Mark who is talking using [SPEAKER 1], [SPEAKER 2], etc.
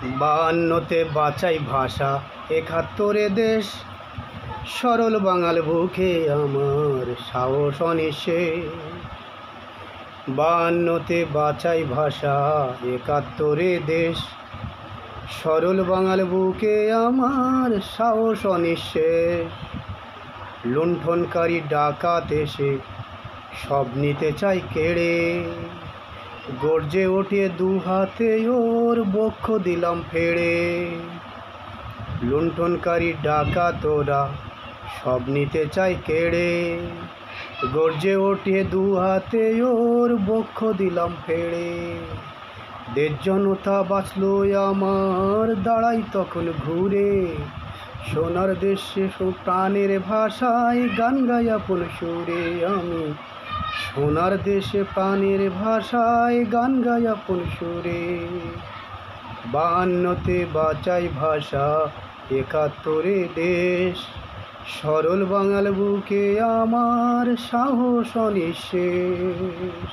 [SPEAKER 1] বায়ান্নতে বাঁচাই ভাষা, একাত্তরে দেশ, সরল বাঙাল বুকে আমার সাহস অনিঃশেষ। বায়ান্নতে বাঁচাই ভাষা, একাত্তরে দেশ, সরল বাঙাল বুকে আমার সাহস অনিঃশেষ। লুণ্ঠনকারী ডাকাত এসে সব নিতে চাই কেড়ে, গর্জে ওঠে দু হাতে ওর বক্ষ দিলাম ফেড়ে। লুণ্ঠনকারী ডাকাত ওরা সব নিতে চাই কেড়ে, গর্জে ওঠে দু হাতে ওর বক্ষ দিলাম ফেড়ে। দেশ জনতা বাঁচলো আমার, দাঁড়াই তখন ঘুরে, সোনার দেশে প্রাণের ভাষায় গান গাই আপন সুরে। আমি সোনার দেশে প্রাণের ভাষায় গান গাই আপন সুরে। বায়ান্নতে বাঁচাই ভাষা, একাত্তরে দেশ, সরল বাঙাল বুকে আমার সাহস অনিঃশেষ।